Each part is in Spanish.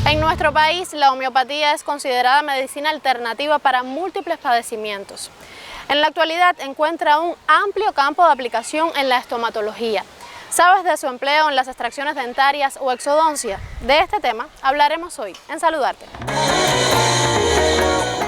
En nuestro país, la homeopatía es considerada medicina alternativa para múltiples padecimientos. En la actualidad encuentra un amplio campo de aplicación en la estomatología. ¿Sabes de su empleo en las extracciones dentarias o exodoncia? De este tema hablaremos hoy en Saludarte.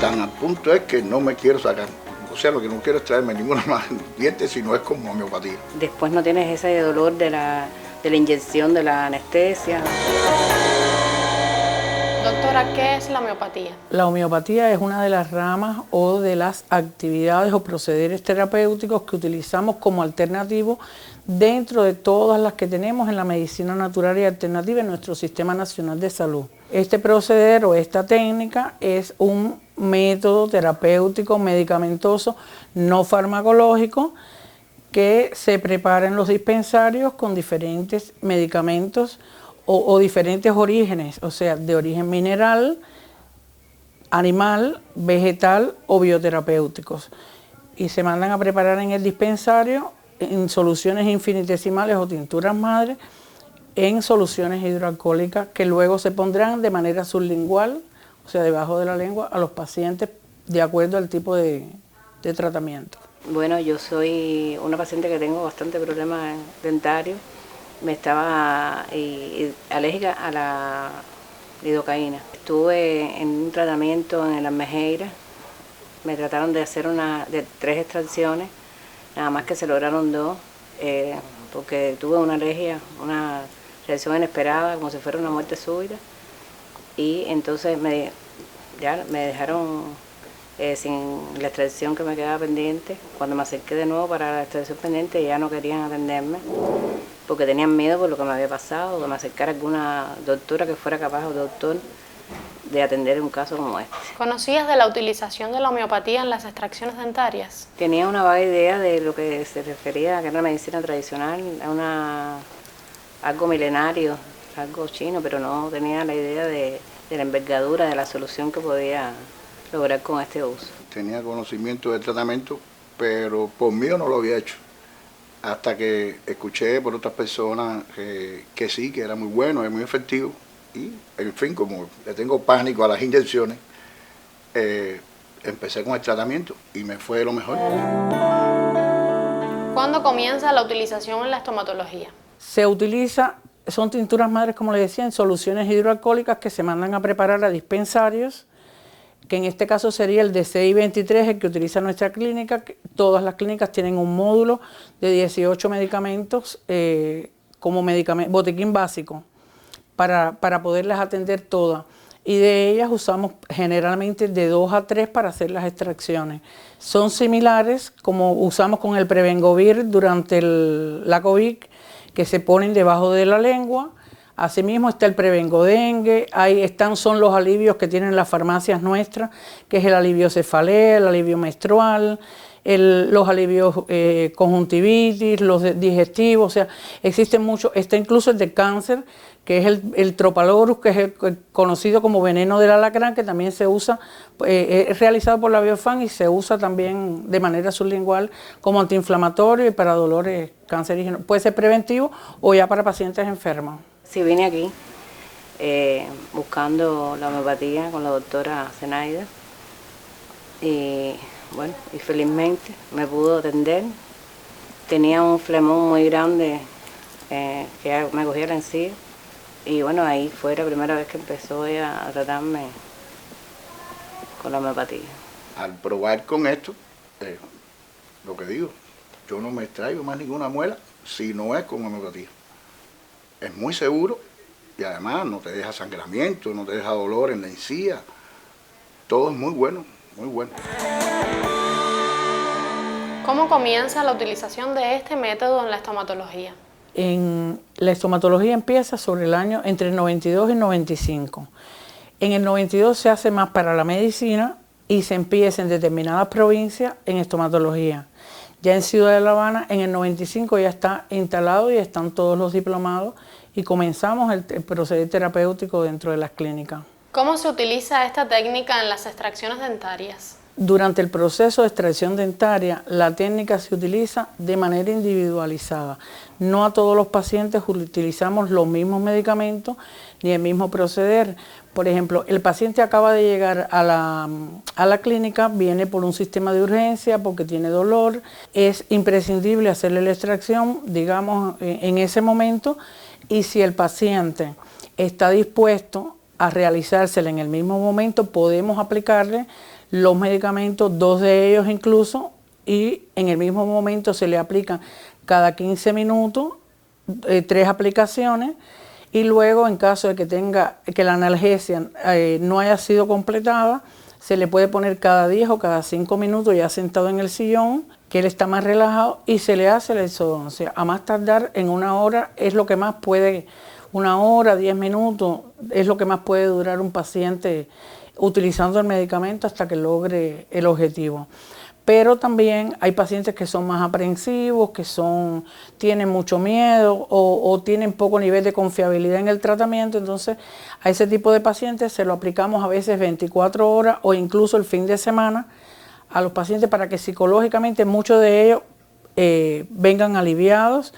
Tan al punto es que no me quiero sacar. O sea, lo que no quiero es traerme ninguna más diente, sino es como homeopatía. Después no tienes ese dolor de la inyección de la anestesia. Doctora, ¿qué es la homeopatía? La homeopatía es una de las ramas o de las actividades o procederes terapéuticos que utilizamos como alternativo dentro de todas las que tenemos en la medicina natural y alternativa en nuestro Sistema Nacional de Salud. Este proceder o esta técnica es un método terapéutico medicamentoso no farmacológico que se prepara en los dispensarios con diferentes medicamentos o diferentes orígenes, o sea, de origen mineral, animal, vegetal o bioterapéuticos. Y se mandan a preparar en el dispensario en soluciones infinitesimales o tinturas madre, en soluciones hidroalcohólicas que luego se pondrán de manera sublingual, o sea, debajo de la lengua, a los pacientes de acuerdo al tipo de tratamiento. Bueno, yo soy una paciente que tengo bastante problemas dentarios. Me estaba alérgica a la lidocaína. Estuve en un tratamiento en el Almejeira. Me trataron de hacer de 3 extracciones, nada más que se lograron 2, porque tuve una alergia, una reacción inesperada, como si fuera una muerte súbita. Y entonces me dejaron sin la extracción que me quedaba pendiente. Cuando me acerqué de nuevo para la extracción pendiente ya no querían atenderme porque tenían miedo por lo que me había pasado, que me acercara alguna doctora que fuera capaz o doctor de atender un caso como este. ¿Conocías de la utilización de la homeopatía en las extracciones dentarias? Tenía una vaga idea de lo que se refería a que era una medicina tradicional, algo milenario, algo chino, pero no tenía la idea de la envergadura, de la solución que podía lograr con este uso. Tenía conocimiento del tratamiento, pero por mí no lo había hecho. Hasta que escuché por otras personas que sí, que era muy bueno, es muy efectivo. Y, en fin, como le tengo pánico a las inyecciones, empecé con el tratamiento y me fue lo mejor. ¿Cuándo comienza la utilización en la estomatología? Se utiliza, son tinturas madres, como les decía, en soluciones hidroalcohólicas que se mandan a preparar a dispensarios, que en este caso sería el DCI-23, el que utiliza nuestra clínica. Todas las clínicas tienen un módulo de 18 medicamentos como botiquín básico para poderlas atender todas. Y de ellas usamos generalmente de 2 a 3 para hacer las extracciones. Son similares como usamos con el Prevengovir durante la COVID, que se ponen debajo de la lengua. Asimismo está el Prevengodengue, son los alivios que tienen las farmacias nuestras, que es el alivio cefalea, el alivio menstrual, los alivios conjuntivitis, los digestivos, o sea, existen muchos. Está incluso el de cáncer, que es el Tropalorus, que es el conocido como veneno del alacrán, que también se usa, es realizado por la Biofan y se usa también de manera sublingual como antiinflamatorio y para dolores cancerígenos. Puede ser preventivo o ya para pacientes enfermos. Sí, vine aquí buscando la homeopatía con la doctora Zenaida y bueno, y felizmente me pudo atender. Tenía un flemón muy grande que me cogía la encía y bueno, ahí fue la primera vez que empezó ella a tratarme con la homeopatía. Al probar con esto, lo que digo, yo no me extraigo más ninguna muela si no es con homeopatía. Es muy seguro y además no te deja sangramiento, no te deja dolor en la encía. Todo es muy bueno, muy bueno. ¿Cómo comienza la utilización de este método en la estomatología? En la estomatología empieza sobre el año entre el 92 y el 95. En el 92 se hace más para la medicina y se empieza en determinadas provincias en estomatología. Ya en Ciudad de La Habana, en el 95 ya está instalado y están todos los diplomados y comenzamos el proceder terapéutico dentro de las clínicas. ¿Cómo se utiliza esta técnica en las extracciones dentarias? Durante el proceso de extracción dentaria, la técnica se utiliza de manera individualizada. No a todos los pacientes utilizamos los mismos medicamentos ni el mismo proceder. Por ejemplo, el paciente acaba de llegar a la clínica, viene por un sistema de urgencia porque tiene dolor. Es imprescindible hacerle la extracción, digamos, en ese momento, y si el paciente está dispuesto a realizársela en el mismo momento, podemos aplicarle los medicamentos, 2 de ellos incluso, y en el mismo momento se le aplican cada 15 minutos 3 aplicaciones, y luego en caso de que la analgesia no haya sido completada, se le puede poner cada 10 o cada 5 minutos ya sentado en el sillón, que él está más relajado, y se le hace la exodoncia. A más tardar en 1 hora es lo que más puede, 1 hora, 10 minutos, es lo que más puede durar un paciente utilizando el medicamento hasta que logre el objetivo. Pero también hay pacientes que son más aprensivos, que tienen mucho miedo o tienen poco nivel de confiabilidad en el tratamiento. Entonces, a ese tipo de pacientes se lo aplicamos a veces 24 horas o incluso el fin de semana a los pacientes para que psicológicamente muchos de ellos vengan aliviados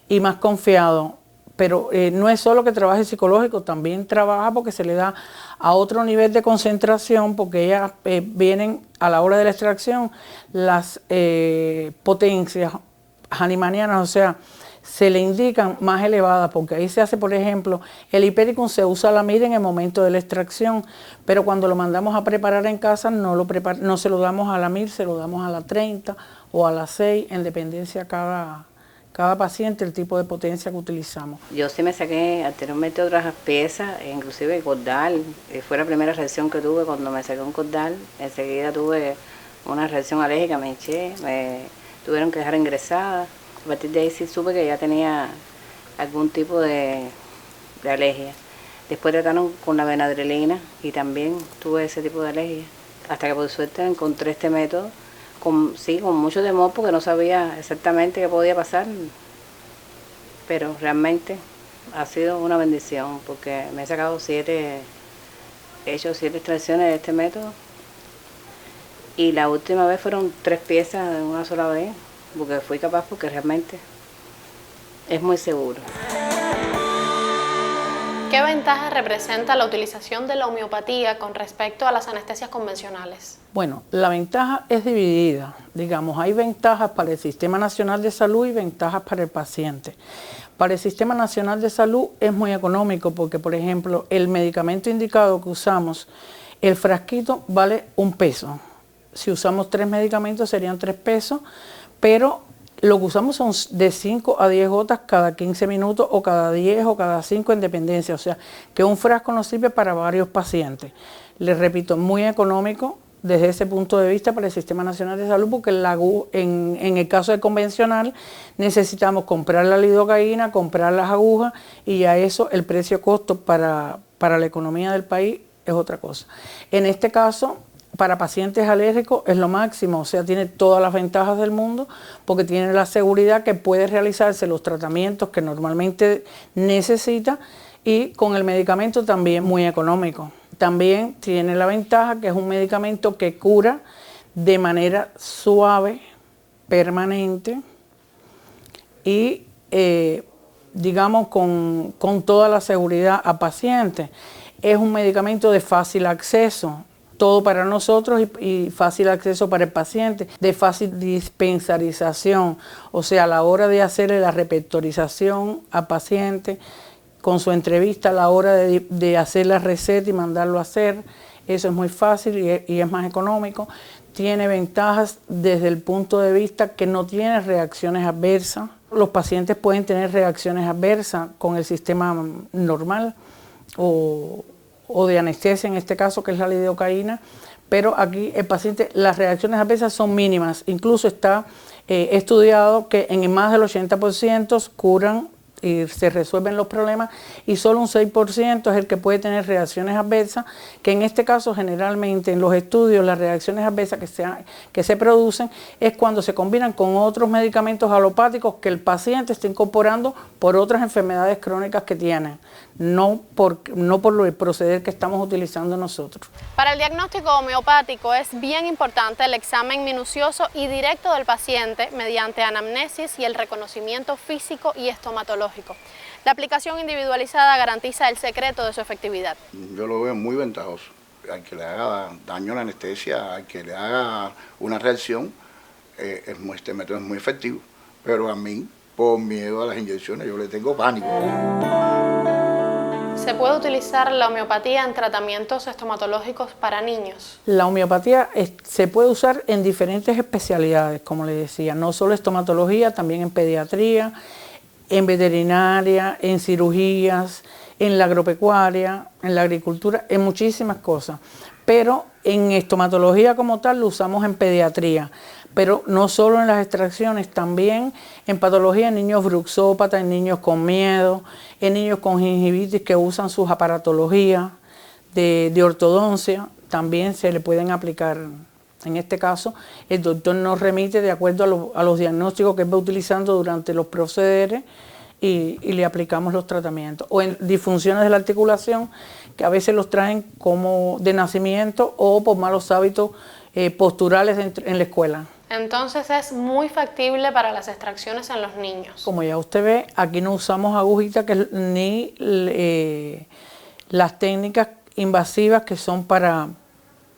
y más confiados. Pero no es solo que trabaje psicológico, también trabaja porque se le da a otro nivel de concentración, porque ellas vienen a la hora de la extracción las potencias hahnemannianas, o sea, se le indican más elevadas, porque ahí se hace, por ejemplo, el hipericum se usa a la mira en el momento de la extracción, pero cuando lo mandamos a preparar en casa no se lo damos a la 1000, se lo damos a la 30 o a la 6, en dependencia cada paciente, el tipo de potencia que utilizamos. Yo sí me saqué anteriormente otras piezas, inclusive el cordal. Fue la primera reacción que tuve cuando me saqué un cordal. Enseguida tuve una reacción alérgica, me hinché, me tuvieron que dejar ingresada. A partir de ahí sí supe que ya tenía algún tipo de alergia. Después trataron con la benadrelina y también tuve ese tipo de alergia. Hasta que por suerte encontré este método. Con mucho temor porque no sabía exactamente qué podía pasar, pero realmente ha sido una bendición porque me he sacado 7 extracciones de este método y la última vez fueron 3 piezas de una sola vez porque fui capaz, porque realmente es muy seguro. ¿Qué ventajas representa la utilización de la homeopatía con respecto a las anestesias convencionales? Bueno, la ventaja es dividida. Digamos, hay ventajas para el Sistema Nacional de Salud y ventajas para el paciente. Para el Sistema Nacional de Salud es muy económico porque, por ejemplo, el medicamento indicado que usamos, el frasquito vale 1 peso. Si usamos 3 medicamentos serían 3 pesos, pero lo que usamos son de 5 a 10 gotas cada 15 minutos o cada 10 o cada 5 en dependencia. O sea, que un frasco nos sirve para varios pacientes. Les repito, muy económico desde ese punto de vista para el Sistema Nacional de Salud, porque en el caso del convencional necesitamos comprar la lidocaína, comprar las agujas, y ya eso, el precio-costo para la economía del país es otra cosa. En este caso, para pacientes alérgicos es lo máximo, o sea, tiene todas las ventajas del mundo porque tiene la seguridad que puede realizarse los tratamientos que normalmente necesita, y con el medicamento también muy económico. También tiene la ventaja que es un medicamento que cura de manera suave, permanente y digamos con toda la seguridad a pacientes. Es un medicamento de fácil acceso, todo para nosotros y fácil acceso para el paciente, de fácil dispensarización, o sea, a la hora de hacerle la repertorización al paciente, con su entrevista a la hora de hacer la receta y mandarlo a hacer, eso es muy fácil y es más económico. Tiene ventajas desde el punto de vista que no tiene reacciones adversas. Los pacientes pueden tener reacciones adversas con el sistema normal o de anestesia en este caso, que es la lidocaína, pero aquí el paciente, las reacciones adversas son mínimas. Incluso está estudiado que en más del 80% curan y se resuelven los problemas, y solo un 6% es el que puede tener reacciones adversas, que en este caso generalmente en los estudios las reacciones adversas que se producen es cuando se combinan con otros medicamentos alopáticos que el paciente está incorporando por otras enfermedades crónicas que tiene. no por el proceder que estamos utilizando nosotros. Para el diagnóstico homeopático es bien importante el examen minucioso y directo del paciente mediante anamnesis y el reconocimiento físico y estomatológico. La aplicación individualizada garantiza el secreto de su efectividad. Yo lo veo muy ventajoso. Al que le haga daño a la anestesia, al que le haga una reacción, este método es muy efectivo. Pero a mí, por miedo a las inyecciones, yo le tengo pánico. ¿Se puede utilizar la homeopatía en tratamientos estomatológicos para niños? La homeopatía se puede usar en diferentes especialidades, como le decía, no solo estomatología, también en pediatría, en veterinaria, en cirugías, en la agropecuaria, en la agricultura, en muchísimas cosas. Pero en estomatología como tal lo usamos en pediatría, pero no solo en las extracciones, también en patología en niños bruxópatas, en niños con miedo, en niños con gingivitis que usan sus aparatologías de ortodoncia, también se le pueden aplicar. En este caso, el doctor nos remite de acuerdo a los diagnósticos que él va utilizando durante los procederes y le aplicamos los tratamientos. O en disfunciones de la articulación, que a veces los traen como de nacimiento o por malos hábitos posturales en la escuela. Entonces es muy factible para las extracciones en los niños. Como ya usted ve, aquí no usamos agujitas ni las técnicas invasivas que son para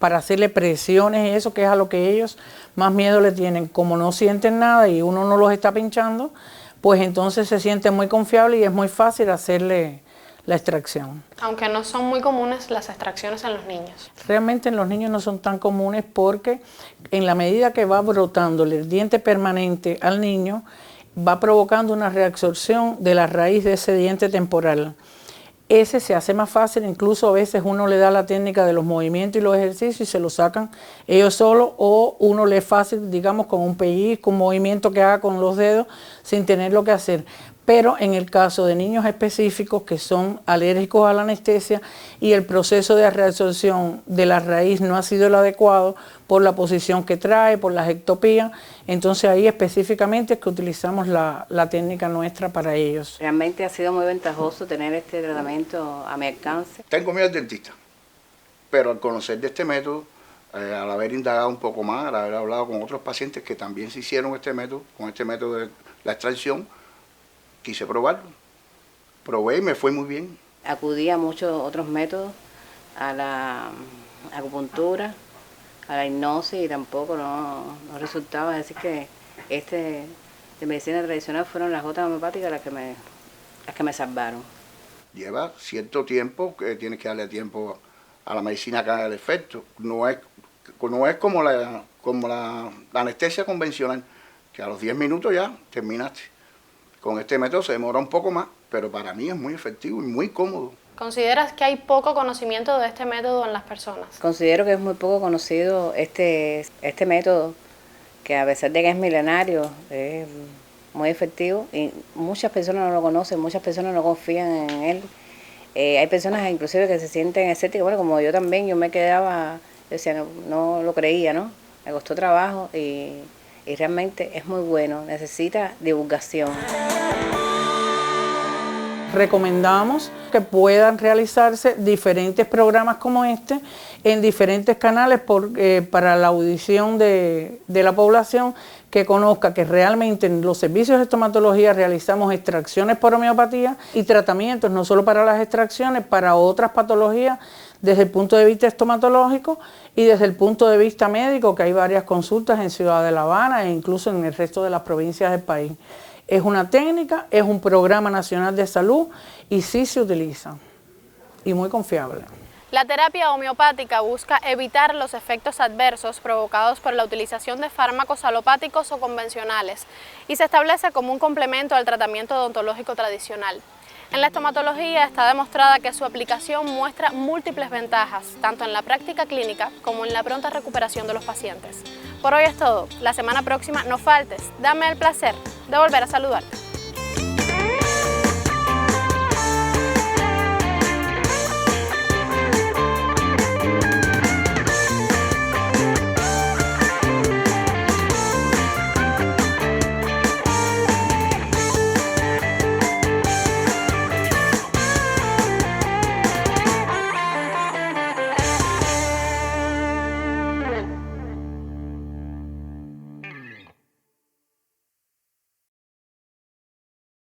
hacerle presiones y eso, que es a lo que ellos más miedo le tienen. Como no sienten nada y uno no los está pinchando, pues entonces se siente muy confiable y es muy fácil hacerle la extracción. Aunque no son muy comunes las extracciones en los niños. Realmente en los niños no son tan comunes porque en la medida que va brotándole el diente permanente al niño, va provocando una reabsorción de la raíz de ese diente temporal. Ese se hace más fácil, incluso a veces uno le da la técnica de los movimientos y los ejercicios y se lo sacan ellos solos, o uno le es fácil, digamos, con un pellizco, un movimiento que haga con los dedos sin tener lo que hacer. Pero en el caso de niños específicos que son alérgicos a la anestesia y el proceso de reabsorción de la raíz no ha sido el adecuado por la posición que trae, por la ectopía, entonces ahí específicamente es que utilizamos la técnica nuestra para ellos. Realmente ha sido muy ventajoso tener este tratamiento a mi alcance. Tengo miedo al dentista, pero al conocer de este método, al haber indagado un poco más, al haber hablado con otros pacientes que también se hicieron este método, con este método de la extracción, quise probarlo. Probé y me fue muy bien. Acudí a muchos otros métodos, a la acupuntura, a la hipnosis y tampoco no resultaba. Es decir que de medicina tradicional fueron las gotas homeopáticas las que me salvaron. Lleva cierto tiempo, que tienes que darle tiempo a la medicina que haga el efecto. No es como la anestesia convencional, que a los 10 minutos ya terminaste. Con este método se demora un poco más, pero para mí es muy efectivo y muy cómodo. ¿Consideras que hay poco conocimiento de este método en las personas? Considero que es muy poco conocido este método, que a pesar de que es milenario, es muy efectivo y muchas personas no lo conocen, muchas personas no confían en él. Hay personas inclusive que se sienten escépticas, bueno, como yo también, yo me quedaba, yo decía, no lo creía, ¿no? Me costó trabajo y realmente es muy bueno, necesita divulgación. Recomendamos que puedan realizarse diferentes programas como este en diferentes canales para la audición de la población, que conozca que realmente en los servicios de estomatología realizamos extracciones por homeopatía y tratamientos no solo para las extracciones, para otras patologías desde el punto de vista estomatológico y desde el punto de vista médico, que hay varias consultas en Ciudad de La Habana e incluso en el resto de las provincias del país. Es una técnica, es un programa nacional de salud y sí se utiliza y muy confiable. La terapia homeopática busca evitar los efectos adversos provocados por la utilización de fármacos alopáticos o convencionales y se establece como un complemento al tratamiento odontológico tradicional. En la estomatología está demostrada que su aplicación muestra múltiples ventajas, tanto en la práctica clínica como en la pronta recuperación de los pacientes. Por hoy es todo. La semana próxima no faltes. Dame el placer de volver a saludarte.